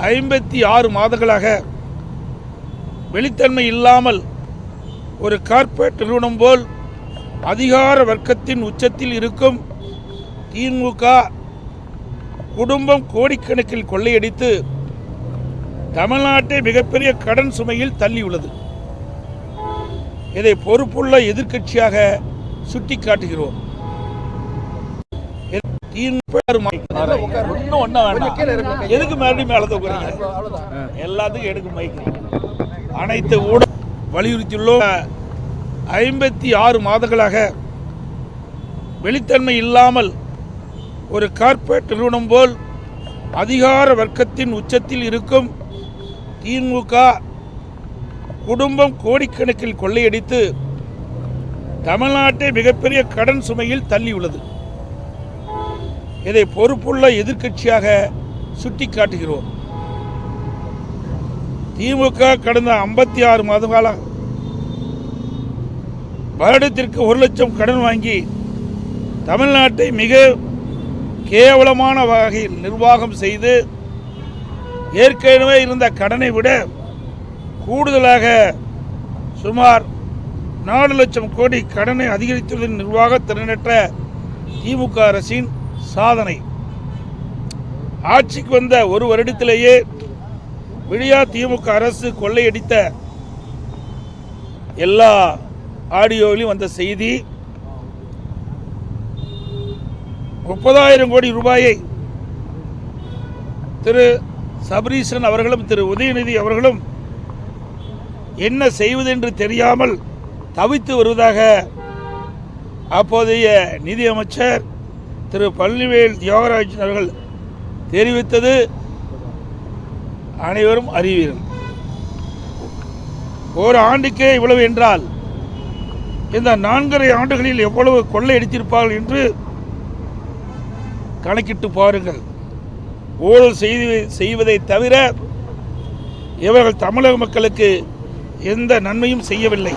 56 மாதங்களாக வெளித்தன்மை இல்லாமல் ஒரு கார்ப்பரேட் நிறுவனம் போல் அதிகார வர்க்கத்தின் உச்சத்தில் இருக்கும் திமுக குடும்பம் கோடிக்கணக்கில் கொள்ளையடித்து தமிழ்நாட்டை மிகப்பெரிய கடன் சுமையில் தள்ளியுள்ளது. இதை பொறுப்புள்ள எதிர்க்கட்சியாக சுட்டிக்காட்டுகிறோம். எதுக்கு மறுபடியும் மேல தூக்குறீங்க? எல்லாத்துக்கும் எடுக்க மைக்கிறீங்க. அனைத்து ஊடக வலியுறுத்தியுள்ளோம். 56 மாதங்களாக வெளித்தன்மை இல்லாமல் ஒரு கார்ப்பரேட் நிறுவனம் போல் அதிகார வர்க்கத்தின் உச்சத்தில் இருக்கும் திமுக குடும்பம் கோடிக்கணக்கில் கொள்ளையடித்து தமிழ்நாட்டை மிகப்பெரிய கடன் சுமையில் தள்ளியுள்ளது. இதை பொறுப்புள்ள எதிர்க்கட்சியாக சுட்டிக்காட்டுகிறோம். திமுக கடந்த 56 மாத காலம் வருடத்திற்கு 1 லட்சம் கடன் வாங்கி தமிழ்நாட்டை மிக கேவலமான வகையில் நிர்வாகம் செய்து ஏற்கனவே இருந்த கடனை விட கூடுதலாக சுமார் 4 லட்சம் கோடி கடனை அதிகரித்துள்ள நிர்வாக திறனற்ற திமுக அரசின் சாதனை. ஆட்சிக்கு வந்த ஒரு வருடத்திலேயே விடியா திமுக அரசு கொள்ளையடித்த எல்லா ஆடியோவிலும் வந்த செய்தி 30,000 கோடி ரூபாயை திரு சபரீசன் அவர்களும் திரு உதயநிதி அவர்களும் என்ன செய்வதென்று தெரியாமல் தவித்து வருவதாக அப்போதைய நிதியமைச்சர் திரு பழனிவேல் தியாகராஜன் அவர்கள் தெரிவித்தது அனைவரும் அறிவீர்கள். ஒரு ஆண்டுக்கே இவ்வளவு என்றால் இந்த 4.5 ஆண்டுகளில் எவ்வளவு கொள்ளையடித்திருப்பார்கள் என்று கணக்கிட்டு பாருங்கள். ஊழல் செய்வதை தவிர இவர்கள் தமிழக மக்களுக்கு எந்த நன்மையும் செய்யவில்லை.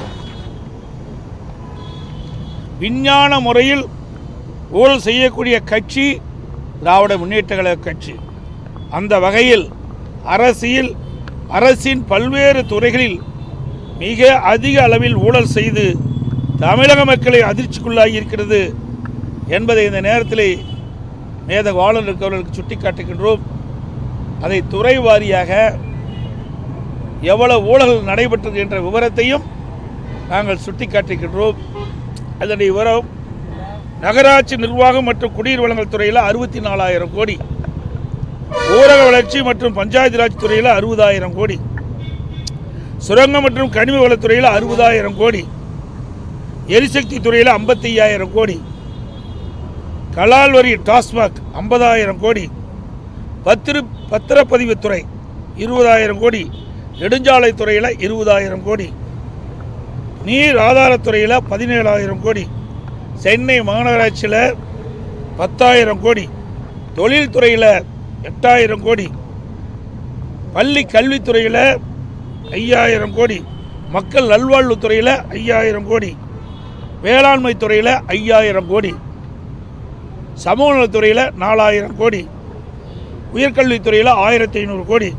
விஞ்ஞான முறையில் ஊழல் செய்யக்கூடிய கட்சி திராவிட முன்னேற்ற கழக கட்சி. அந்த வகையில் அரசின் பல்வேறு துறைகளில் மிக அதிக அளவில் ஊழல் செய்து தமிழக மக்களை அதிர்ச்சிக்குள்ளாகி இருக்கிறது என்பதை இந்த நேரத்தில் மேதக ஆளுநர் அவர்களுக்கு சுட்டிக்காட்டுகின்றோம். அதை துறை வாரியாக எவ்வளவு ஊழல் நடைபெற்றது என்ற விவரத்தையும் நாங்கள் சுட்டிக்காட்டுகின்றோம். அதனுடைய விவரம் நகராட்சி நிர்வாகம் மற்றும் குடிநீர் வழங்கல் துறையில் 64,000 கோடி, ஊரக வளர்ச்சி மற்றும் பஞ்சாயத்து ராஜ் துறையில் 60,000 கோடி, சுரங்கம் மற்றும் கனிம வளத்துறையில் 60,000 கோடி, எரிசக்தி துறையில் 55,000 கோடி, கலால் வரி டாஸ்மாக் 50,000 கோடி, பத்திரப்பதிவுத்துறை 20,000 கோடி, நெடுஞ்சாலை துறையில் 20,000 கோடி, நீர் ஆதாரத்துறையில் 17,000 கோடி, சென்னை மாநகராட்சியில் 10,000 கோடி, தொழில்துறையில் 8,000 கோடி, பள்ளி கல்வித்துறையில் 5,000 கோடி, மக்கள் நல்வாழ்வுத்துறையில் 5,000 கோடி, வேளாண்மை துறையில் 5,000 கோடி, சமூக நலத்துறையில் 4,000 கோடி, உயர்கல்வித்துறையில் 1,500 கோடி,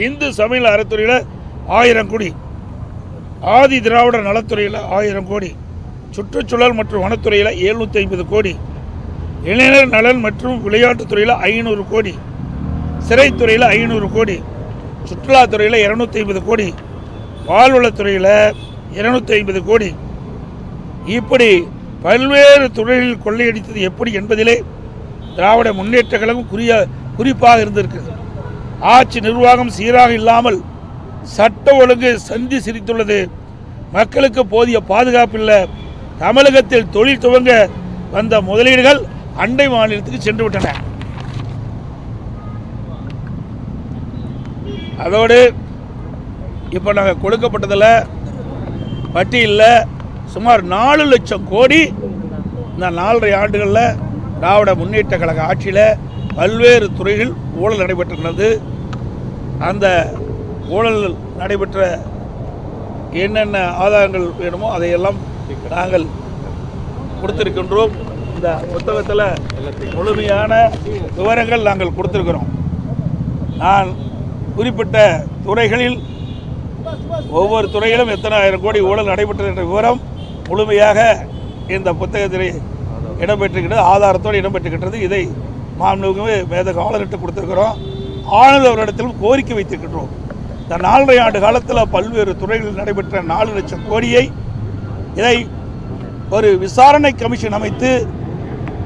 இந்து சமய அறத்துறையில் 1,000 கோடி, ஆதி திராவிட நலத்துறையில் 1,000 கோடி, சுற்றுச்சூழல் மற்றும் வனத்துறையில் 750 கோடி, இளைஞர் நலன் மற்றும் விளையாட்டுத்துறையில் 500 கோடி, சிறைத்துறையில் 500 கோடி, சுற்றுலாத்துறையில் 250 கோடி, பால்வளத்துறையில் 250 கோடி, இப்படி பல்வேறு துறைகளில் கொள்ளையடித்தது எப்படி என்பதிலே திராவிட முன்னேற்ற கழகம் குறிப்பாக இருந்திருக்கிறது. ஆட்சி நிர்வாகம் சீராக இல்லாமல் சட்ட ஒழுங்கு சந்தி சிரித்துள்ளது. மக்களுக்கு போதிய பாதுகாப்பு இல்லை. தமிழகத்தில் தொழில் துவங்க வந்த முதலீடுகள் அண்டை மாநிலத்துக்கு சென்று விட்டன. அதோடு இப்போ நாங்கள் கொடுக்கப்பட்டதில் பட்டியலில் சுமார் 4 லட்சம் கோடி இந்த 4.5 ஆண்டுகளில் திராவிட முன்னேற்ற கழக ஆட்சியில் பல்வேறு துறைகளில் ஊழல் நடைபெற்றுள்ளது. அந்த ஊழல் நடைபெற்ற என்னென்ன ஆதாரங்கள் வேணுமோ அதையெல்லாம் நாங்கள் கொடுத்திருக்கின்றோம். இந்த புத்தகத்தில் முழுமையான விவரங்கள் நாங்கள் கொடுத்திருக்கிறோம். நான் குறிப்பிட்ட துறைகளில் ஒவ்வொரு துறையிலும் எத்தனை ஆயிரம் கோடி ஊழல் நடைபெற்றது என்ற விவரம் முழுமையாக இந்த புத்தகத்தில் இடம்பெற்றிருக்கிறது, ஆதாரத்தோடு இடம்பெற்றிருக்கின்றது. இதை மாண்புமிகு மேதகு ஆளுநர்கிட்ட கொடுத்திருக்கிறோம். ஆளுநர் அவரிடத்திலும் கோரிக்கை வைத்திருக்கின்றோம். இந்த 4.5 ஆண்டு காலத்தில் பல்வேறு துறைகளில் நடைபெற்ற 4 லட்சம் கோடியை இதை ஒரு விசாரணை கமிஷன் அமைத்து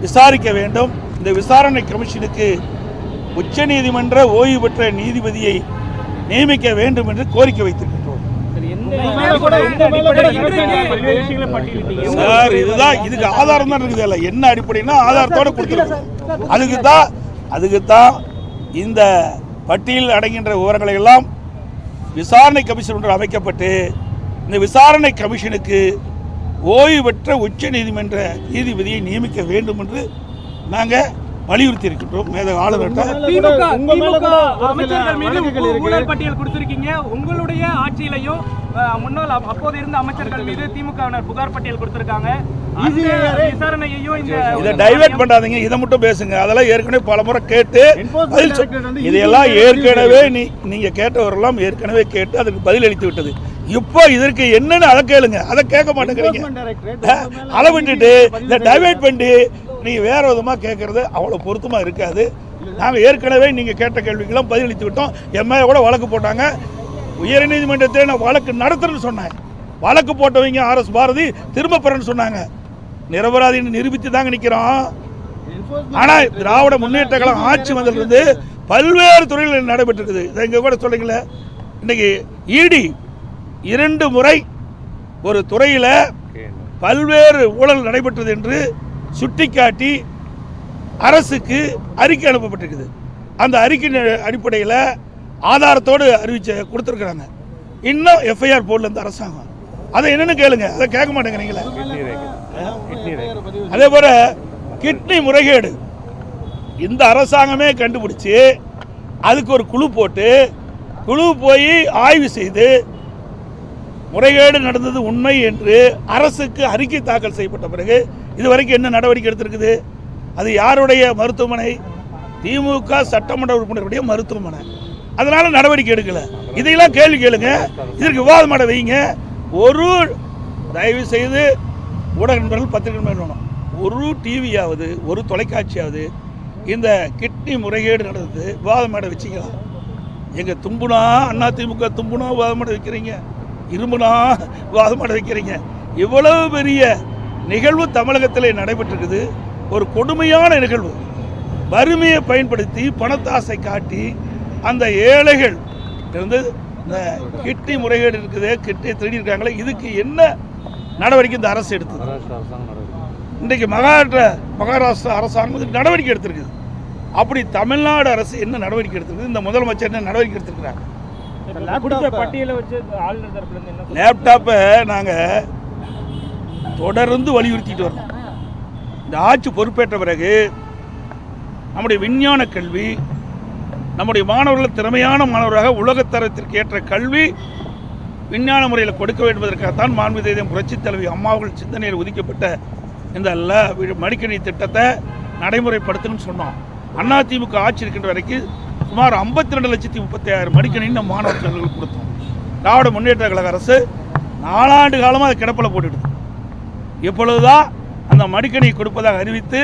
விசாரிக்க வேண்டும். இந்த விசாரணை கமிஷனுக்கு உச்சநீதிமன்ற ஓய்வு பெற்ற நீதிபதியை நியமிக்க வேண்டும் என்று கோரிக்கை வைத்திருக்கின்றோம். சார், இதுதான் இதுக்கு ஆதாரம் தான் இருக்குது. இல்லை என்ன அடிப்படைன்னா ஆதாரத்தோடு கொடுத்துருக்கோம். அதுக்கு தான் இந்த பட்டியலில் அடங்கின்ற விவரங்களை எல்லாம் விசாரணை கமிஷன் ஒன்று அமைக்கப்பட்டு இந்த விசாரணை கமிஷனுக்கு ஓய்வு பெற்ற உச்ச நீதிமன்ற நீதிபதியை நியமிக்க வேண்டும் என்று நாங்கள் வலியுறுத்தி இருக்கின்றோம். மேதகு ஆளுநர்கிட்ட ஊழல் பட்டியல் கொடுத்திருக்கீங்க. உங்களுடைய ஆட்சியிலையும் முன்னாள் அப்போது இருந்த அமைச்சர்கள் மீது திமுகவினர் புகார் பட்டியல் கொடுத்திருக்காங்க. விசாரணையையும் இதை டைவர்ட் பண்ணாதீங்க, இதை மட்டும் பேசுங்க. அதெல்லாம் ஏற்கனவே பல முறை கேட்டு இதையெல்லாம் ஏற்கனவே நீங்க கேட்டவரெல்லாம் ஏற்கனவே கேட்டு அதுக்கு பதில் அளித்து விட்டது. இப்போ இதற்கு என்னன்னு அதை கேளுங்க, அதை கேட்க மாட்டேங்கிறீங்க. அதை விட்டுட்டு இதை டைவர்ட் பண்ணி நீங்க வேற விதமாக கேட்கறது அவ்வளோ பொருத்தமாக இருக்காது. நாங்கள் ஏற்கனவே நீங்கள் கேட்ட கேள்விக்கெல்லாம் பதிலளித்து விட்டோம். எம்எல்ஏ கூட வழக்கு போட்டாங்க. உயர்நீதிமன்றத்தில் நான் வழக்கு நடத்துறேன்னு சொன்னேன். வழக்கு போட்டவங்க RS பாரதி திரும்ப பெறன்னு சொன்னாங்க. நிரபராதின்னு நிரூபித்து தாங்க நிற்கிறோம். ஆனால் திராவிட முன்னேற்ற கழகம் ஆட்சி வந்ததிலிருந்து பல்வேறு துறைகளில் நடைபெற்றிருக்குது. இதை இங்கே கூட சொல்லுங்களே, இன்னைக்கு ED 2 முறை ஒரு துறையில் பல்வேறு ஊழல் நடைபெற்றது என்று சுட்டிக்காட்டி அரசுக்கு அறிக்கை அனுப்பப்பட்டிருக்குது. அந்த அறிக்கை அடிப்படையில் ஆதாரத்தோடு கொடுத்துருக்குறாங்க. இன்னும் FIR போடல இந்த அரசாங்கம். அதை என்னன்னு கேளுங்க, அதை கேட்க மாட்டேங்கிறீங்களே. அதே போல கிட்னி முறைகேடு இந்த அரசாங்கமே கண்டுபிடிச்சு அதுக்கு ஒரு குழு போட்டு குழு போய் ஆய்வு செய்து முறைகேடு நடந்தது உண்மை என்று அரசுக்கு அறிக்கை தாக்கல் செய்யப்பட்ட பிறகு இதுவரைக்கும் என்ன நடவடிக்கை எடுத்திருக்குது? அது யாருடைய மருத்துவமனை? திமுக சட்டமன்ற உறுப்பினருடைய மருத்துவமனை. அதனால நடவடிக்கை எடுக்கல. இதையெல்லாம் கேள்வி கேளுங்க, இதற்கு விவாதம் பண்ண வைங்க. ஒரு தயவு செய்து ஊடக நண்பர்கள், பத்திரிகை நண்பர்கள், ஒரு டிவியாவது ஒரு தொலைக்காட்சியாவது இந்த கிட்னி முறைகேடு நடந்தது விவாதம் பண்ண வச்சிக்கலாம். எங்கள் தும்புனா அதிமுக தும்புனா விவாதம் பண்ண வைக்கிறீங்க, இரும்புனா விவாதம் பண்ண வைக்கிறீங்க. இவ்வளவு பெரிய நிகழ்வு தமிழகத்தில் நடைபெற்றிருக்குது. ஒரு கொடுமையான நிகழ்வு. வறுமையை பயன்படுத்தி பணத்தாசை காட்டி அந்த ஏழைகள் இருந்து இந்த கிட்னி முறைகேடு இருக்குது, கிட்னி திருடி இருக்காங்களே, இதுக்கு என்ன நடவடிக்கை இந்த அரசு எடுத்தது? இன்றைக்கு மகாராஷ்டிரா அரசாங்கம் இதுக்கு நடவடிக்கை எடுத்திருக்குது. அப்படி தமிழ்நாடு அரசு என்ன நடவடிக்கை எடுத்திருக்கு? இந்த முதலமைச்சர் என்ன நடவடிக்கை எடுத்திருக்கிறாங்க? லேப்டாப்பை நாங்கள் தொடர்ந்து வலியுறுத்திட்டு வரோம். இந்த ஆட்சி பொறுப்பேற்ற பிறகு நம்முடைய விஞ்ஞான கல்வி, நம்முடைய மாணவர்கள் திறமையான மாணவராக உலகத்தரத்திற்கு ஏற்ற கல்வி விஞ்ஞான முறையில் கொடுக்க வேண்டுவதற்காகத்தான் மாண்புமிகு புரட்சித் தலைவி அம்மாவர்கள் சிந்தனையில் ஒதுக்கப்பட்ட இந்த மடிக்கணி திட்டத்தை நடைமுறைப்படுத்தணும்னு சொன்னோம். அதிமுக ஆட்சி இருக்கின்ற வரைக்கும் சுமார் 52,36,000 மடிக்கணி நம்ம மாணவர் செல்வங்களுக்கு கொடுத்தோம். திராவிட முன்னேற்ற கழக அரசு 4 ஆண்டு காலமாக அது கிடப்பில் போட்டுடுது. இப்பொழுதுதான் அந்த மடிக்கணி கொடுப்பதாக அறிவித்து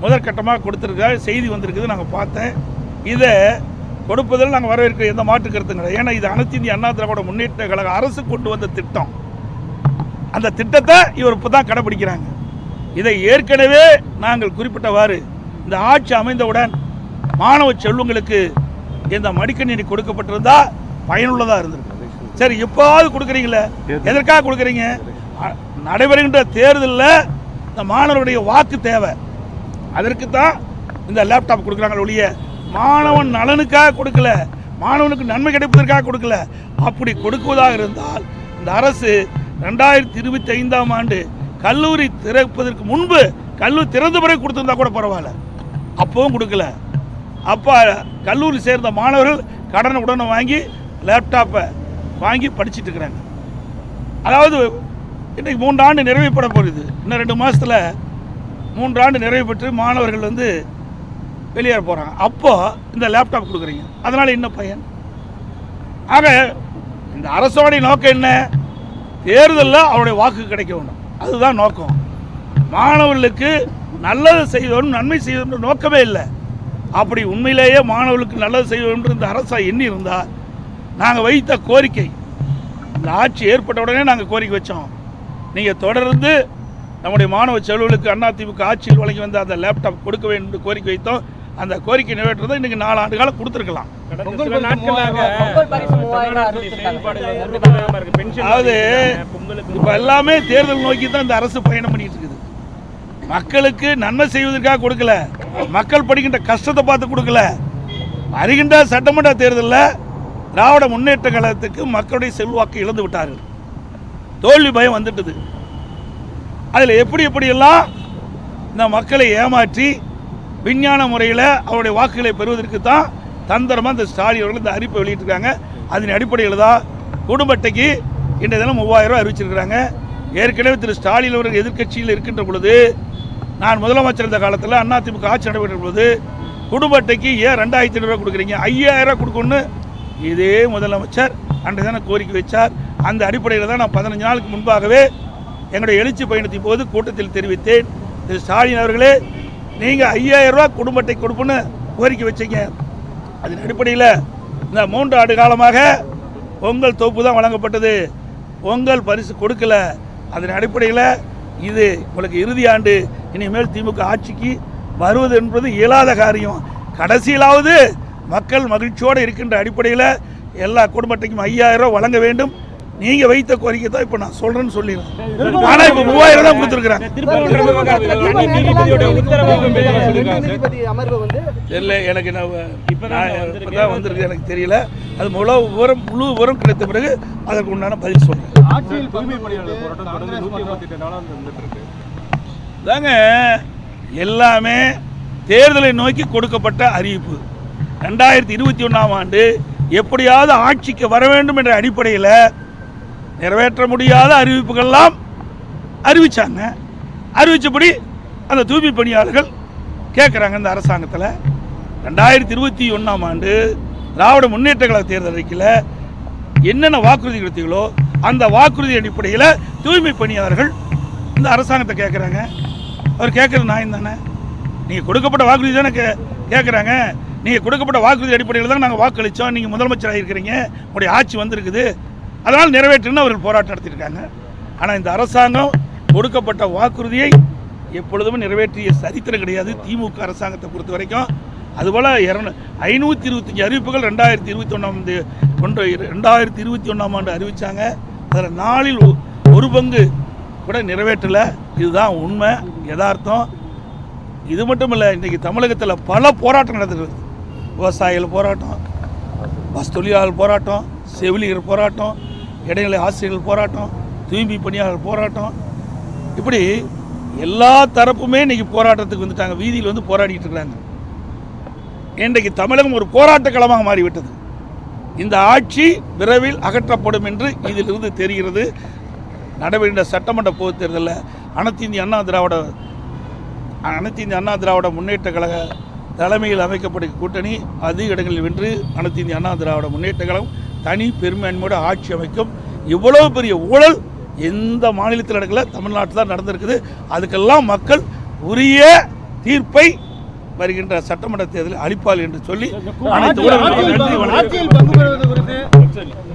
முதற்கட்டமாக கொடுத்துருக்க செய்தி வந்திருக்குது, நாங்கள் பார்த்தேன். இதை கொடுப்பதில் நாங்கள் வரவேற்கிற எந்த மாற்று கருத்தும் கிடையாது. ஏன்னா இது அனைத்து இந்திய அண்ணா திராவிட முன்னேற்ற கழக அரசு கொண்டு வந்த திட்டம். அந்த திட்டத்தை இவர் இப்போ தான் கடைபிடிக்கிறாங்க. இதை ஏற்கனவே நாங்கள் குறிப்பிட்டவாறு இந்த ஆட்சி அமைந்தவுடன் மாணவ செல்வங்களுக்கு இந்த மடிக்கணினி கொடுக்கப்பட்டிருந்தா பயனுள்ளதாக இருந்திருக்கு. சரி, இப்போது கொடுக்குறீங்களே, எதற்காக கொடுக்குறீங்க? நடைபெறுகின்ற தேர்தலில் இந்த மாணவருடைய வாக்கு தேவை, அதற்கு தான் இந்த லேப்டாப் கொடுக்குறாங்க ஒழிய மாணவன் நலனுக்காக கொடுக்கல, மாணவனுக்கு நன்மை கிடைப்பதற்காக கொடுக்கல. அப்படி கொடுக்குவதாக இருந்தால் இந்த அரசு 2025ஆம் ஆண்டு கல்லூரி திறப்பதற்கு முன்பு கல்லூரி திறந்த பிறகு கொடுத்திருந்தா கூட பரவாயில்ல, அப்பவும் கொடுக்கல. அப்போ கல்லூரி சேர்ந்த மாணவர்கள் கடனை உடனே வாங்கி லேப்டாப்பை வாங்கி படிச்சுட்டு இருக்கிறாங்க. அதாவது இன்றைக்கு 3 ஆண்டு நிறைவுப்பட போகுது. இன்னும் 2 மாதத்தில் 3 ஆண்டு நிறைவு பெற்று மாணவர்கள் வெளியேற போகிறாங்க. அப்போ இந்த லேப்டாப் கொடுக்குறீங்க, அதனால் என்ன பயன்? ஆக இந்த அரசோடைய நோக்கம் என்ன? தேர்தலில் அவருடைய வாக்கு கிடைக்க வேண்டும், அதுதான் நோக்கம். மாணவர்களுக்கு நல்லது செய்வோம், நன்மை செய்வோம் நோக்கமே இல்லை. அப்படி உண்மையிலேயே மாணவர்களுக்கு நல்லது செய்வோம் இந்த அரசா எண்ணி இருந்தால், நாங்கள் வைத்த கோரிக்கை, இந்த ஆட்சி ஏற்பட்ட உடனே நாங்கள் கோரிக்கை வச்சோம், நீங்கள் தொடர்ந்து நம்முடைய மாணவ செல்வர்களுக்கு அதிமுக ஆட்சியில் வழங்கி வந்த அந்த லேப்டாப் கொடுக்க வேண்டும் என்று கோரிக்கை வைத்தோம். அந்த கோரிக்கை நிறைவேற்றதை இன்றைக்கி 4 ஆண்டு காலம் கொடுத்துருக்கலாம். அதாவது இப்போ எல்லாமே தேர்தல் நோக்கி தான் இந்த அரசு பயணம் பண்ணிட்டு இருக்குது. மக்களுக்கு நன்மை செய்வதற்காக கொடுக்கல, மக்கள் படிக்கின்ற கஷ்டத்தை பார்த்து கொடுக்கல. வருகின்ற சட்டமன்ற தேர்தலில் திராவிட முன்னேற்ற கழகத்துக்கு மக்களுடைய செல்வாக்கு இழந்து விட்டார்கள், தோல்வி பயம் வந்துட்டது. அதில் எப்படியெல்லாம் இந்த மக்களை ஏமாற்றி விஞ்ஞான முறையில் அவருடைய வாக்குகளை பெறுவதற்கு தான் தந்திரமாக இந்த ஸ்டாலின் அவர்கள் இந்த அறிவிப்பை வெளியிட்டிருக்காங்க. அதன் அடிப்படையில் தான் குடும்ப அட்டைக்கு இன்றைய தினம் 3000 ரூபாய் அறிவிச்சிருக்கிறாங்க. ஏற்கனவே திரு ஸ்டாலின் அவர்கள் எதிர்க்கட்சியில் இருக்கின்ற பொழுது, நான் முதலமைச்சர் இருந்த காலத்தில் அதிமுக ஆட்சி நடைபெற்ற பொழுது குடும்ப அட்டைக்கு ஏன் 2500 ரூபாய் கொடுக்குறீங்க, 5000 ரூபாய் கொடுக்கணும்னு இதே முதலமைச்சர் அன்றைய தினம் கோரிக்கை வச்சார். அந்த அடிப்படையில் தான் நான் 15 நாளுக்கு முன்பாகவே எங்களுடைய எழுச்சி பயணத்தின் போது கூட்டத்தில் தெரிவித்தேன், திரு ஸ்டாலின் அவர்களே, நீங்கள் 5000 ரூபாய் குடும்ப அட்டை கொடுப்புன்னு கோரிக்கை வச்சீங்க. அதன் அடிப்படையில் இந்த 3 ஆண்டு காலமாக பொங்கல் தொகுப்பு தான் வழங்கப்பட்டது, பொங்கல் பரிசு கொடுக்கல. அதன் அடிப்படையில் இது உங்களுக்கு இறுதி ஆண்டு, இனிமேல் திமுக ஆட்சிக்கு வருவது என்பது இயலாத காரியம். கடைசியிலாவது மக்கள் மகிழ்ச்சியோடு இருக்கின்ற அடிப்படையில் எல்லா குடும்ப அட்டைக்கும் 5000 ரூபாய் வழங்க வேண்டும். நீங்க வைத்த கோரிக்கை தான் இப்ப நான் சொல்றேன்னு சொல்லிடுறேன். ஆனா இப்ப 3000 தான் கொடுத்துருக்காங்க. இல்லை, எனக்கு இப்பதான் வந்திருக்கு, எனக்கு தெரியல. அது முழு விவரம் கிடைத்த பிறகு அதற்கு உண்டான பதில் சொல்றேன். தாங்க எல்லாமே தேர்தலை நோக்கி கொடுக்கப்பட்ட அறிவிப்பு. 2021ஆம் ஆண்டு எப்படியாவது ஆட்சிக்கு வர வேண்டும் என்ற அடிப்படையில் நிறைவேற்ற முடியாத அறிவிப்புகள்லாம் அறிவிச்சாங்க. அறிவித்தபடி அந்த தூய்மை பணியாளர்கள் கேட்குறாங்க இந்த அரசாங்கத்தில். 2021ஆம் ஆண்டு திராவிட முன்னேற்ற கழக தேர்தல் அறிக்கையில் என்னென்ன வாக்குறுதி கொடுத்தீங்களோ அந்த வாக்குறுதி அடிப்படையில் தூய்மை பணியாளர்கள் இந்த அரசாங்கத்தை கேட்குறாங்க. அவர் கேட்குறது நியாயம் தானே? நீங்கள் கொடுக்கப்பட்ட வாக்குறுதி தானே கேட்குறாங்க. நீங்கள் கொடுக்கப்பட்ட வாக்குறுதி அடிப்படையில் தான் நாங்கள் வாக்களித்தோம், நீங்கள் முதலமைச்சராக இருக்கிறீங்க, உங்களுடைய ஆட்சி வந்திருக்குது, அதனால் நிறைவேற்றுன்னு அவர்கள் போராட்டம் நடத்தியிருக்காங்க. ஆனால் இந்த அரசாங்கம் கொடுக்கப்பட்ட வாக்குறுதியை எப்பொழுதும் நிறைவேற்றிய சரித்திரம் கிடையாது திமுக அரசாங்கத்தை பொறுத்த வரைக்கும். அதுபோல் 525 அறிவிப்புகள் 2021ஆம் ஆண்டு அறிவித்தாங்க. அதில் 4இல் 1 பங்கு கூட நிறைவேற்றலை. இதுதான் உண்மை, யதார்த்தம். இது மட்டும் இல்லை, இன்றைக்கி தமிழகத்தில் பல போராட்டம் நடந்துருக்கு. விவசாயிகள் போராட்டம், பஸ் தொழிலாளர் போராட்டம், செவிலியர் போராட்டம், இடைநிலை ஆசிரியர்கள் போராட்டம், தூய்மை பணியாளர் போராட்டம், இப்படி எல்லா தரப்புமே இன்றைக்கி போராட்டத்துக்கு வந்துட்டாங்க, வீதியில் வந்து போராடிட்டு இருக்கிறாங்க. இன்றைக்கு தமிழகம் ஒரு போராட்ட களமாக மாறிவிட்டது. இந்த ஆட்சி விரைவில் அகற்றப்படும் என்று இதிலிருந்து தெரிகிறது. நடைபெறுகின்ற சட்டமன்ற பொதுத் தேர்தலில் அனைத்து இந்திய அண்ணா திராவிட முன்னேற்ற கழக தலைமையில் அமைக்கப்பட்ட கூட்டணி அதிக இடங்களில் வென்று அனைத்து இந்திய அண்ணா திராவிட முன்னேற்ற கழகம் தனி பெரும்பான்மையோட ஆட்சி அமைக்கும். இவ்வளவு பெரிய ஊழல் எந்த மாநிலத்தில் நடக்கல, தமிழ்நாட்டில் தான் நடந்திருக்குது. அதுக்கெல்லாம் மக்கள் உரிய தீர்ப்பை வருகின்ற சட்டமன்ற தேர்தலில் அளிப்பார்கள் என்று சொல்லி அனைத்து ஊடகங்களுக்கும் நன்றி.